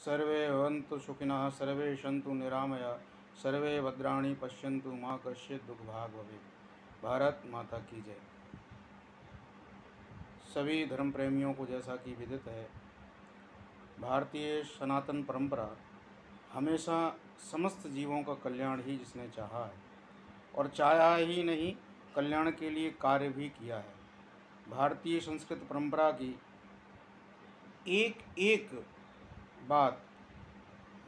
सर्वे भवन्तु सुखिनः सर्वे सन्तु निरामया सर्वे भद्राणि पश्यन्तु मां कश्चित् दुःखभाग् भवेत्। भारत माता की जय। सभी धर्म प्रेमियों को जैसा कि विदित है, भारतीय सनातन परंपरा हमेशा समस्त जीवों का कल्याण ही जिसने चाहा है और चाहा ही नहीं, कल्याण के लिए कार्य भी किया है। भारतीय संस्कृत परंपरा की एक एक बात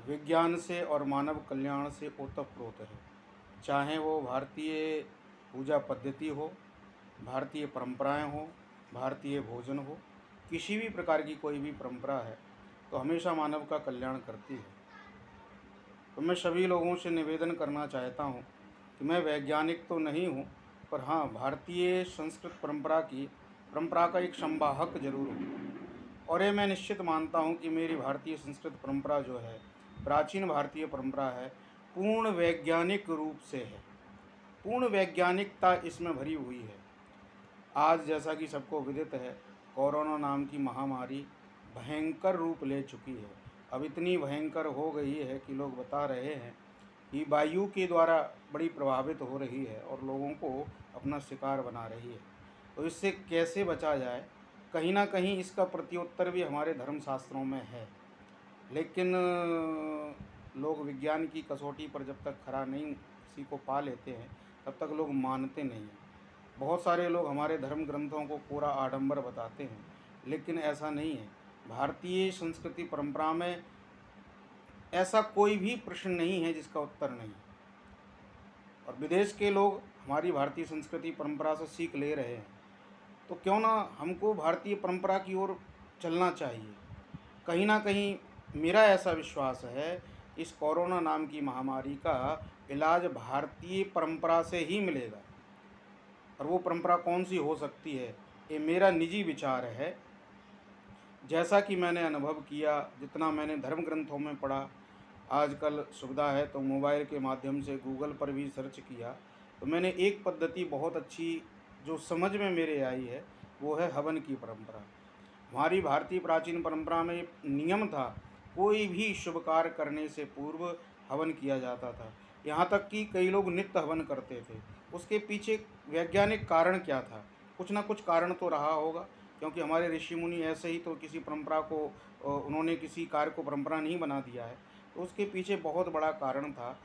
विज्ञान से और मानव कल्याण से ओतप्रोत है। चाहे वो भारतीय पूजा पद्धति हो, भारतीय परंपराएं हो, भारतीय भोजन हो, किसी भी प्रकार की कोई भी परंपरा है तो हमेशा मानव का कल्याण करती है। तो मैं सभी लोगों से निवेदन करना चाहता हूँ कि मैं वैज्ञानिक तो नहीं हूँ, पर हाँ, भारतीय संस्कृत परंपरा का एक संवाहक जरूर हूँ। और ये मैं निश्चित मानता हूँ कि मेरी भारतीय संस्कृत परंपरा जो है, प्राचीन भारतीय परंपरा है, पूर्ण वैज्ञानिक रूप से है। पूर्ण वैज्ञानिकता इसमें भरी हुई है। आज जैसा कि सबको विदित है, कोरोना नाम की महामारी भयंकर रूप ले चुकी है। अब इतनी भयंकर हो गई है कि लोग बता रहे हैं कि वायु के द्वारा बड़ी प्रभावित हो रही है और लोगों को अपना शिकार बना रही है। तो इससे कैसे बचा जाए, कहीं ना कहीं इसका प्रत्युत्तर भी हमारे धर्मशास्त्रों में है, लेकिन लोग विज्ञान की कसौटी पर जब तक खरा नहीं किसी को पा लेते हैं तब तक लोग मानते नहीं हैं। बहुत सारे लोग हमारे धर्म ग्रंथों को पूरा आडंबर बताते हैं, लेकिन ऐसा नहीं है। भारतीय संस्कृति परंपरा में ऐसा कोई भी प्रश्न नहीं है जिसका उत्तर नहीं। और विदेश के लोग हमारी भारतीय संस्कृति परंपरा से सीख ले रहे हैं, तो क्यों ना हमको भारतीय परंपरा की ओर चलना चाहिए। कहीं ना कहीं मेरा ऐसा विश्वास है, इस कोरोना नाम की महामारी का इलाज भारतीय परंपरा से ही मिलेगा। और वो परंपरा कौन सी हो सकती है, ये मेरा निजी विचार है। जैसा कि मैंने अनुभव किया, जितना मैंने धर्म ग्रंथों में पढ़ा, आजकल सुविधा है तो मोबाइल के माध्यम से गूगल पर भी सर्च किया, तो मैंने एक पद्धति बहुत अच्छी जो समझ में मेरे आई है, वो है हवन की परंपरा। हमारी भारतीय प्राचीन परंपरा में नियम था, कोई भी शुभ कार्य करने से पूर्व हवन किया जाता था। यहाँ तक कि कई लोग नित्य हवन करते थे। उसके पीछे वैज्ञानिक कारण क्या था? कुछ ना कुछ कारण तो रहा होगा, क्योंकि हमारे ऋषि मुनि ऐसे ही तो किसी परंपरा को उन्होंने किसी कार्य को परंपरा नहीं बना दिया है। तो उसके पीछे बहुत बड़ा कारण था।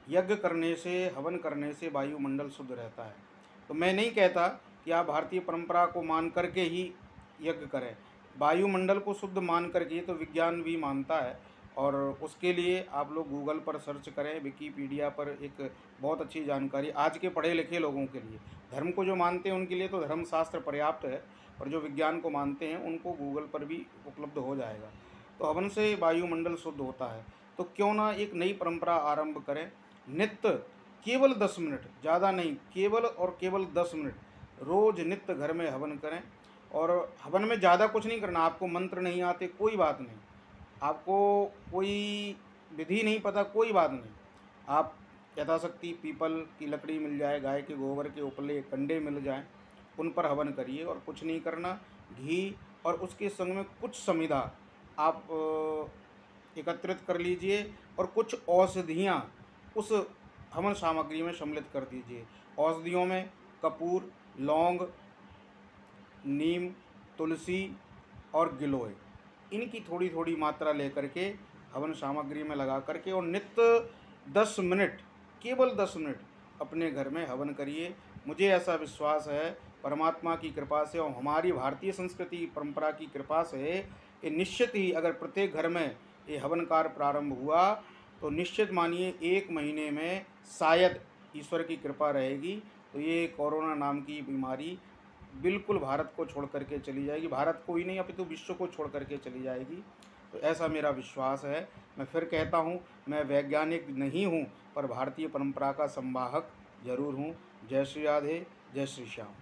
यज्ञ करने से, हवन करने से वायुमंडल शुद्ध रहता है। तो मैं नहीं कहता कि आप भारतीय परंपरा को मान करके ही यज्ञ करें। वायुमंडल को शुद्ध मान करके तो विज्ञान भी मानता है, और उसके लिए आप लोग गूगल पर सर्च करें, विकीपीडिया पर एक बहुत अच्छी जानकारी आज के पढ़े लिखे लोगों के लिए। धर्म को जो मानते हैं उनके लिए तो धर्मशास्त्र पर्याप्त है, और जो विज्ञान को मानते हैं उनको गूगल पर भी उपलब्ध हो जाएगा। तो हवन से वायुमंडल शुद्ध होता है, तो क्यों ना एक नई परंपरा आरंभ करें। नित्य केवल 10 मिनट, ज़्यादा नहीं, केवल और केवल 10 मिनट रोज़ नित्य घर में हवन करें। और हवन में ज़्यादा कुछ नहीं करना। आपको मंत्र नहीं आते, कोई बात नहीं। आपको कोई विधि नहीं पता, कोई बात नहीं। आप यथाशक्ति पीपल की लकड़ी मिल जाए, गाय के गोबर के उपले कंडे मिल जाएं, उन पर हवन करिए। और कुछ नहीं करना, घी और उसके संग में कुछ समिधा आप एकत्रित कर लीजिए, और कुछ औषधियाँ उस हवन सामग्री में सम्मिलित कर दीजिए। औषधियों में कपूर, लौंग, नीम, तुलसी और गिलोय, इनकी थोड़ी थोड़ी मात्रा लेकर के हवन सामग्री में लगा करके और नित्य 10 मिनट, केवल 10 मिनट अपने घर में हवन करिए। मुझे ऐसा विश्वास है परमात्मा की कृपा से और हमारी भारतीय संस्कृति परंपरा की कृपा से, ये निश्चित ही अगर प्रत्येक घर में ये हवन कार्य प्रारंभ हुआ तो निश्चित मानिए 1 महीने में शायद ईश्वर की कृपा रहेगी तो ये कोरोना नाम की बीमारी बिल्कुल भारत को छोड़ करके चली जाएगी। भारत को ही नहीं अपितु विश्व को छोड़ करके चली जाएगी। तो ऐसा मेरा विश्वास है। मैं फिर कहता हूँ, मैं वैज्ञानिक नहीं हूँ, पर भारतीय परंपरा का संवाहक जरूर हूँ। जय श्री राधे, जय श्री श्याम।